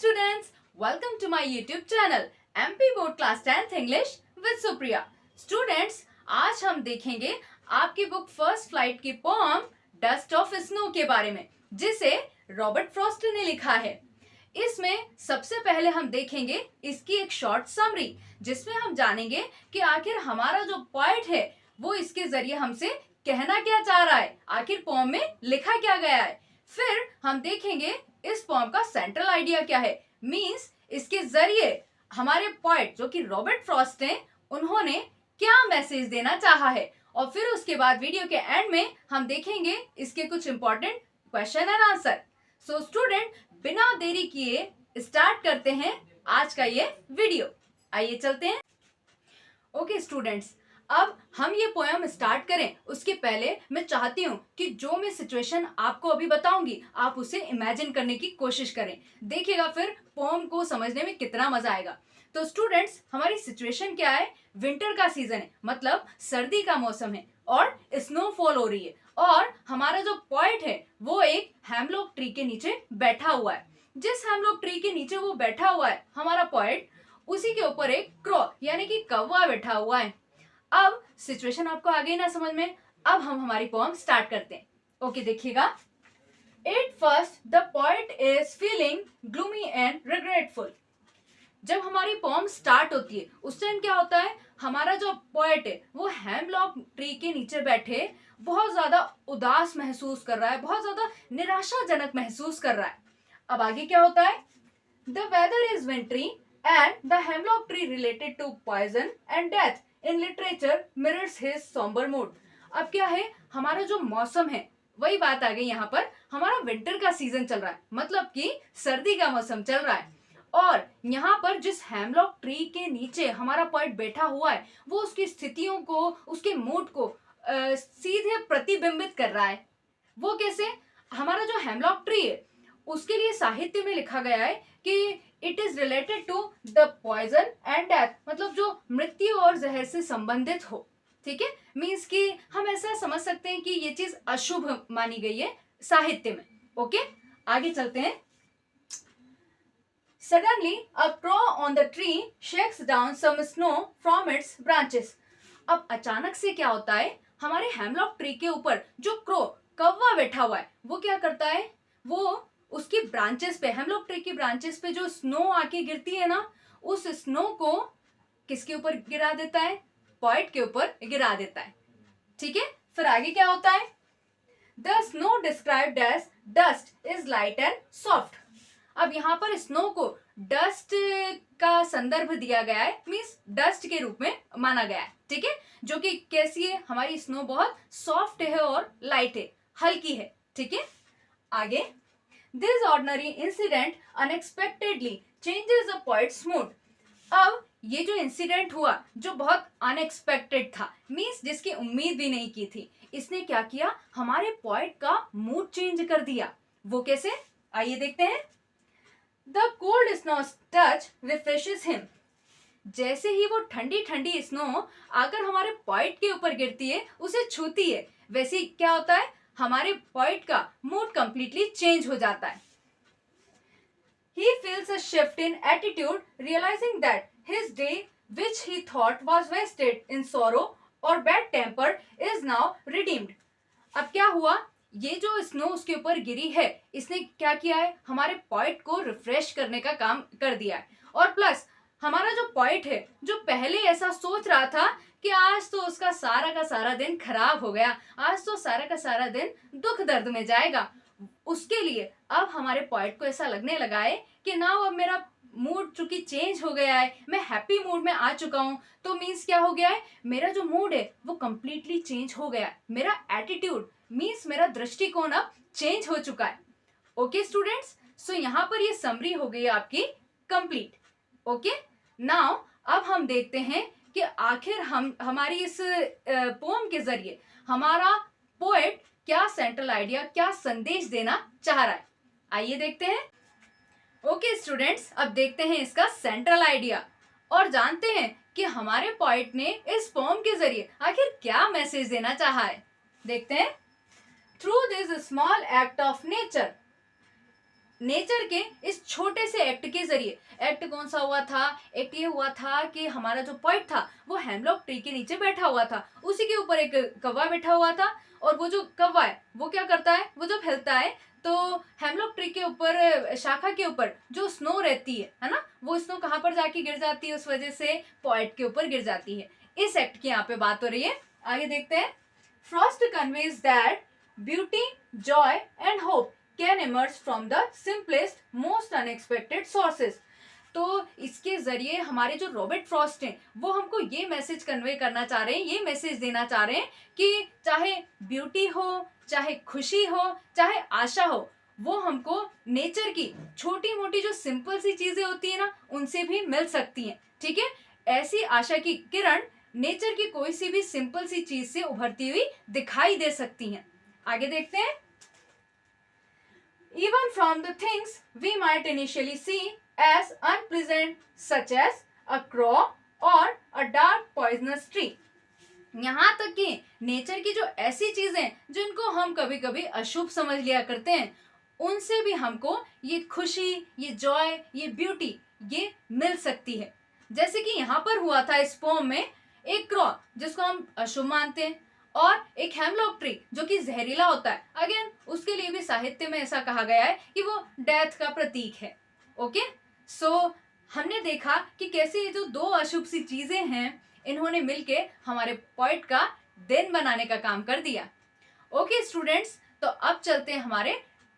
students, welcome to my YouTube channel MP Board Class 10th English with Supriya. Students, आज हम देखेंगे आपकी book first flight की poem dust of snow के बारे में, जिसे रॉबर्ट फ्रॉस्ट ने लिखा है। इसमें सबसे पहले हम देखेंगे इसकी एक शॉर्ट समरी, जिसमें हम जानेंगे कि आखिर हमारा जो पोएट है वो इसके जरिए हमसे कहना क्या चाह रहा है, आखिर पोएम में लिखा क्या गया है। फिर हम देखेंगे इस पोएम का सेंट्रल आइडिया क्या है, मींस इसके जरिए हमारे पोएट जो कि रॉबर्ट फ्रॉस्ट हैं, उन्होंने क्या मैसेज देना चाहा है। और फिर उसके बाद वीडियो के एंड में हम देखेंगे इसके कुछ important question and answer. So student, बिना देरी किए स्टार्ट करते हैं आज का ये वीडियो। आइए चलते हैं। ओके स्टूडेंट्स, अब हम ये पोएम स्टार्ट करें उसके पहले मैं चाहती हूँ कि जो मैं सिचुएशन आपको अभी बताऊंगी आप उसे इमेजिन करने की कोशिश करें। देखिएगा फिर पोएम को समझने में कितना मजा आएगा। तो स्टूडेंट्स, हमारी सिचुएशन क्या है, विंटर का सीजन है, मतलब सर्दी का मौसम है और स्नोफॉल हो रही है और हमारा जो पोएट है वो एक हेमलॉक ट्री के नीचे बैठा हुआ है। जिस हेमलॉक ट्री के नीचे वो बैठा हुआ है हमारा पोएट, उसी के ऊपर एक क्रो यानी कि कौवा बैठा हुआ है। अब सिचुएशन आपको आ गई ना समझ में। अब हम हमारी पोएम स्टार्ट करते हैं। ओके देखिएगा। At first the poet is feeling gloomy and regretful. जब हमारी पोएम स्टार्ट होती है उस टाइम क्या होता है, हमारा जो पोएट है वो हेमलॉक ट्री के नीचे बैठे बहुत ज्यादा उदास महसूस कर रहा है, बहुत ज्यादा निराशाजनक महसूस कर रहा है। अब आगे क्या होता है, the weather is wintry and the hemlock tree related to poison and death in literature mirrors his sombre mood. अब क्या है, हमारा जो मौसम है वही बात आ गई यहाँ पर, हमारा विंटर का सीजन चल रहा है, मतलब कि सर्दी का मौसम चल रहा है। और यहाँ पर जिस हेमलॉक ट्री के नीचे हमारा पोएट बैठा हुआ है वो उसकी स्थितियों को, उसके मूड को सीधे प्रतिबिंबित कर रहा है। वो कैसे, हमारा जो हेमलॉक ट्री है उसके लिए साहित्य में लिखा गया है कि it is related to the poison and death, मतलब जो मृत्यु और जहर से संबंधित हो। ठीक है, मीन्स कि हम ऐसा समझ सकते हैं कि ये चीज अशुभ मानी गई है साहित्य में। ओके आगे चलते हैं। Suddenly a crow on the tree shakes down some snow from its branches. अब अचानक से क्या होता है, हमारे हेमलॉक ट्री के ऊपर जो क्रो कौवा बैठा हुआ है वो क्या करता है, वो उसकी ब्रांचेस पे, हेमलॉक ट्री की ब्रांचेस पे जो स्नो आके गिरती है ना, उस स्नो को किसके ऊपर गिरा देता है, पोएट के ऊपर गिरा देता है। ठीक है, फिर आगे क्या होता है, the snow described as dust is light and soft. अब यहाँ पर स्नो को डस्ट का संदर्भ दिया गया है, मीन्स डस्ट के रूप में माना गया है। ठीक है, जो कि कैसी है, हमारी स्नो बहुत सॉफ्ट है और लाइट है, हल्की है। ठीक है, आगे, This ordinary incident unexpectedly changes the poet's mood. अब ये जो इंसिडेंट हुआ जो बहुत अनएक्सपेक्टेड था, मीन्स जिसकी उम्मीद भी नहीं की थी, इसने क्या किया, हमारे पोएट का मूड चेंज कर दिया। वो कैसे, आइए देखते हैं। The cold snow touch refreshes him. जैसे ही वो ठंडी ठंडी स्नो आकर हमारे पोएट के ऊपर गिरती है, उसे छूती है, वैसे ही क्या होता है, हमारे पोएट का मूड कंप्लीटली चेंज हो जाता है। He feels a shift in attitude, realizing that his day, which he thought was wasted in sorrow or bad temper, is now redeemed. अब क्या हुआ, ये जो स्नो उसके ऊपर गिरी है, इसने क्या किया है, हमारे पोएट को रिफ्रेश करने का काम कर दिया है। और प्लस हमारा जो पोएट है, जो पहले ऐसा सोच रहा था कि आज तो उसका सारा का सारा दिन खराब हो गया, आज तो सारा का सारा दिन दुख दर्द में जाएगा, उसके लिए अब हमारे पोएट को ऐसा लगने लगा है कि ना अब मेरा मूड चूंकि चेंज हो गया है, मैं हैप्पी मूड में आ चुका हूं, तो मीन्स क्या हो गया है, मेरा जो मूड है वो कंप्लीटली चेंज हो गया है, मेरा एटीट्यूड मीन्स मेरा दृष्टिकोण अब चेंज हो चुका है। ओके स्टूडेंट्स, सो यहाँ पर ये समरी हो गई आपकी कंप्लीट। ओके, नाउ अब हम देखते हैं कि आखिर हमारी इस पोएम के जरिए हमारा पोएट क्या सेंट्रल आइडिया, क्या संदेश देना चाह रहा है। आइए देखते हैं। ओके स्टूडेंट्स, अब देखते हैं इसका सेंट्रल आइडिया और जानते हैं कि हमारे पोएट ने इस पोएम के जरिए आखिर क्या मैसेज देना चाहा है। देखते हैं। Through this small act of nature nature के इस छोटे से एक्ट के जरिए, एक्ट कौन सा हुआ था, एक्ट ये हुआ था कि हमारा जो पॉइंट था वो हेमलॉक ट्री के नीचे बैठा हुआ था, उसी के ऊपर एक कौवा बैठा हुआ था। और वो जो कौवा है वो क्या करता है, वो जब हिलता है तो हेमलॉक ट्री के ऊपर, शाखा के ऊपर जो स्नो रहती है ना, वो स्नो कहाँ पर जाके गिर जाती है, उस वजह से पॉइंट के ऊपर गिर जाती है। इस एक्ट की यहाँ पे बात हो रही है। आगे देखते हैं। Frost conveys that beauty, Joy and hope can emerge from the simplest most unexpected sources. तो इसके जरिए हमारे जो रॉबर्ट फ्रॉस्ट हैं वो हमको ये मैसेज कन्वे करना चाह रहे हैं, ये मैसेज देना चाह रहे हैं कि चाहे ब्यूटी हो, चाहे खुशी हो, चाहे आशा हो, वो हमको नेचर की छोटी मोटी जो सिंपल सी चीजें होती है ना, उनसे भी मिल सकती हैं। ठीक है, ऐसी आशा की किरण नेचर की कोई सी भी सिंपल सी चीज से उभरती हुई दिखाई दे सकती हैं। आगे देखते हैं। Even from the things we might initially see as unpleasant, such as a crow or a dark poisonous tree. यहाँ तक कि नेचर की जो ऐसी चीजें जिनको हम कभी कभी अशुभ समझ लिया करते हैं, उनसे भी हमको ये खुशी, ये जॉय, ये ब्यूटी ये मिल सकती है। जैसे कि यहाँ पर हुआ था इस पोम में, एक क्रॉ जिसको हम अशुभ मानते हैं, और एक हेमलॉक ट्री जो कि जहरीला होता है। अगेन उसके लिए भी साहित्य में ऐसा कहा गया है कि वो डेथ का प्रतीक है। ओके, सो हमने देखा कि कैसे ये जो दो अशुभ सी चीजें हैं, इन्होंने मिलके हमारे पॉइंट का दिन बनाने का काम कर दिया। ओके स्टूडेंट्स, तो अब चलते हैं हमारे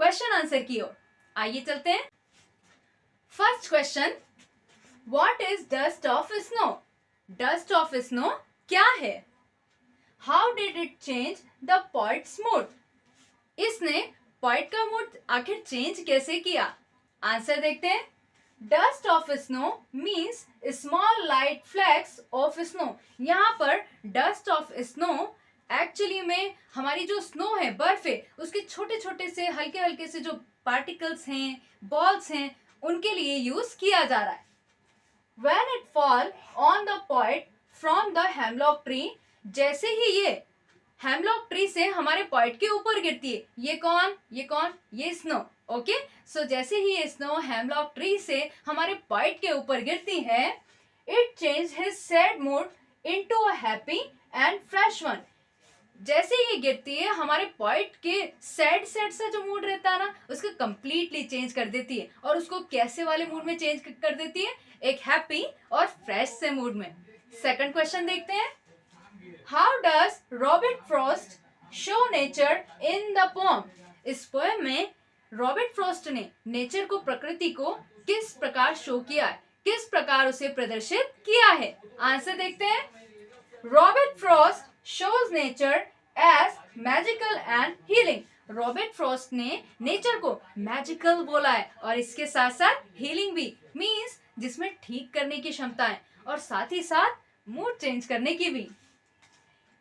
क्वेश्चन आंसर की ओर। आइए चलते हैं। First question, what is dust of snow? Dust of snow क्या है? How did it change the points mood? इसने पॉइंट का मूड आखिर चेंज कैसे किया? आंसर देखते हैं। Dust of snow means small light flakes of snow. यहाँ पर डस्ट ऑफ स्नो एक्चुअली में हमारी जो स्नो है, बर्फ है, उसके छोटे छोटे से हल्के हल्के से जो पार्टिकल्स हैं, बॉल्स हैं, उनके लिए यूज किया जा रहा है। When it fall on the point from the hemlock tree, जैसे ही ये हेमलॉक ट्री से हमारे पॉइंट के ऊपर गिरती है, ये कौन, ये कौन, ये स्नो। ओके, सो जैसे ही ये स्नो हेमलॉक ट्री से हमारे पॉइंट के ऊपर गिरती है, it change his sad mood into a happy and fresh one. जैसे ही गिरती है, हमारे पॉइंट के सैड सैड सा जो मूड रहता है ना, उसको कंप्लीटली चेंज कर देती है। और उसको कैसे वाले मूड में चेंज कर देती है? एक हैप्पी और फ्रेश से मूड में। सेकंड क्वेश्चन देखते हैं। How does Robert Frost show nature in the poem? इस पोएम में रॉबर्ट फ्रॉस्ट ने नेचर को, प्रकृति को किस प्रकार शो किया है, किस प्रकार उसे प्रदर्शित किया है? आंसर देखते हैं। Robert Frost shows nature as magical and healing. Robert Frost ने नेचर को मैजिकल बोला है और इसके साथ साथ हीलिंग भी, मीन्स जिसमें ठीक करने की क्षमता है और साथ ही साथ मूड चेंज करने की भी।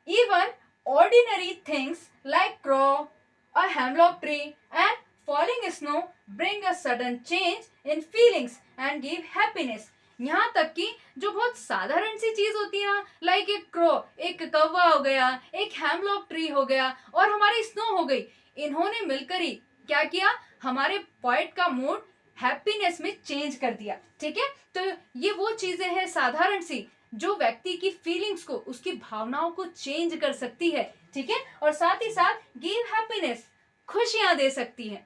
Even ordinary things like crow, a hemlock tree and falling snow bring a sudden change in feelings and give happiness. यहाँ तक कि जो बहुत साधारण सी चीज होती है ना, लाइक एक क्रो, एक कौवा हो गया, एक हेमलॉक ट्री हो गया और हमारी स्नो हो गई, इन्होंने मिलकर ही क्या किया? हमारे पॉइंट का मूड हैप्पीनेस में चेंज कर दिया। ठीक है, तो ये वो चीजें हैं साधारण सी जो व्यक्ति की फीलिंग्स को, उसकी भावनाओं को चेंज कर सकती है। ठीक है, और साथ ही साथ गिव हैप्पीनेस, खुशियां दे सकती है।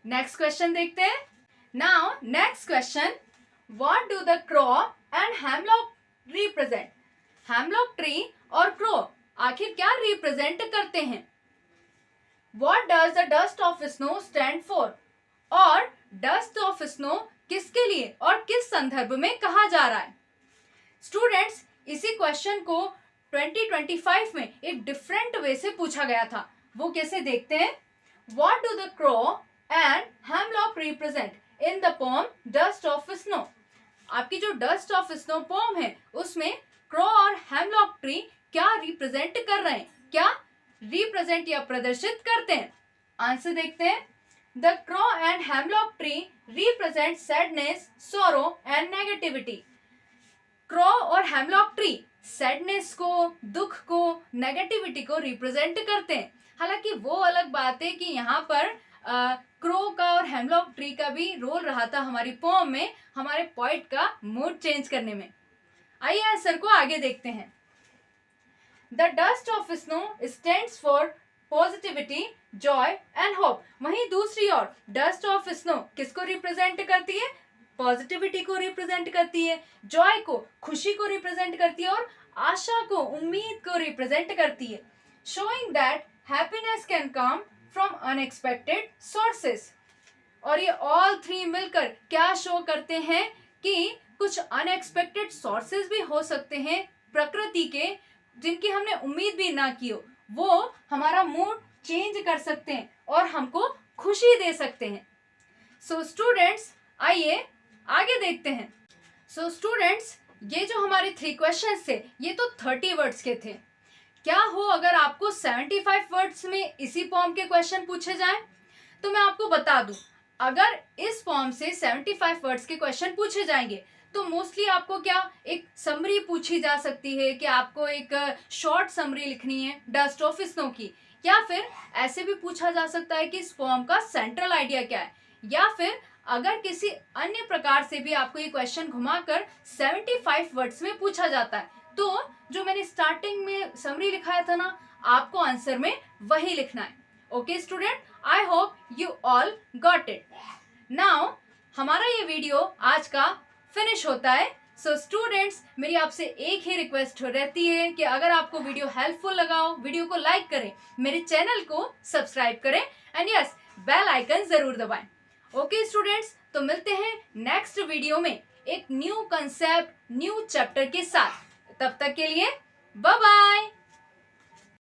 नेक्स्ट क्वेश्चन देखते हैं। Now next question, what do the crow and hemlock represent? Hemlock tree और क्रो आखिर क्या रिप्रेजेंट करते हैं? What does the dust of snow stand for? और डस्ट ऑफ स्नो किसके लिए और किस संदर्भ में कहा जा रहा है? स्टूडेंट्स, इसी क्वेश्चन को 2025 में एक डिफरेंट वे से पूछा गया था। वो कैसे देखते हैं। What do the crow and hemlock represent in the poem dust of snow? आपकी जो डस्ट ऑफ स्नो पोएम है, उसमें क्रो और हेमलॉक ट्री क्या रिप्रेजेंट कर रहे हैं, क्या रिप्रेजेंट या प्रदर्शित करते हैं? आंसर देखते हैं। The crow and hemlock tree represent sadness, sorrow and negativity. Crow और हेमलॉक ट्री सैडनेस को, दुख को, नेगेटिविटी को रिप्रेजेंट करते हैं। हालांकि वो अलग बात है कि यहाँ पर क्रो का और हेमलॉक ट्री का भी रोल रहा था हमारी पोम में, हमारे पोइट का मूड चेंज करने में। आइए आंसर को आगे देखते हैं। The dust of snow stands for positivity, Joy and hope. वहीं दूसरी ओर डस्ट ऑफ स्नो किसको रिप्रेजेंट करती है? पॉजिटिविटी को रिप्रेजेंट करती है, जॉय को, खुशी को रिप्रेजेंट करती है, और आशा को, उम्मीद को रिप्रेजेंट करती है। Showing that happiness can come from unexpected sources. और ये ऑल थ्री मिलकर क्या शो करते हैं कि कुछ अनएक्सपेक्टेड सोर्सेज भी हो सकते हैं प्रकृति के, जिनकी हमने उम्मीद भी ना की हो। वो हमारा मूड चेंज कर सकते हैं और हमको खुशी दे सकते हैं। सो स्टूडेंट्स, आइए आगे देखते हैं। सो स्टूडेंट्स, ये जो हमारे 3 क्वेश्चंस थे, ये तो 30 वर्ड्स के थे। क्या हो अगर आपको 75 वर्ड्स में इसी फॉर्म के क्वेश्चन पूछे जाएं? तो मैं आपको बता दूं, अगर इस फॉर्म से 75 वर्ड्स के क्वेश्चन पूछे जाएंगे तो मोस्टली आपको क्या, एक समरी पूछी जा सकती है कि आपको एक शॉर्ट समरी लिखनी है डस्ट ऑफ स्नो की, या फिर ऐसे भी पूछा जा सकता है कि इस फॉर्म का सेंट्रल आइडिया क्या है, या फिर अगर किसी अन्य प्रकार से भी आपको ये क्वेश्चन घुमाकर 75 वर्ड्स में पूछा जाता है, तो जो मैंने स्टार्टिंग में समरी लिखाया था ना, आपको आंसर में वही लिखना है। Okay student, I hope you all got it. Now हमारा ये वीडियो आज का फिनिश होता है। सो स्टूडेंट्स, मेरी आपसे एक ही रिक्वेस्ट रहती है कि अगर आपको वीडियो हेल्पफुल लगा हो, वीडियो को लाइक करें, मेरे चैनल को सब्सक्राइब करें, एंड यस, बेल आइकन जरूर दबाएं। ओके स्टूडेंट्स, तो मिलते हैं नेक्स्ट वीडियो में एक न्यू कंसेप्ट, न्यू चैप्टर के साथ। तब तक के लिए बाय बाय।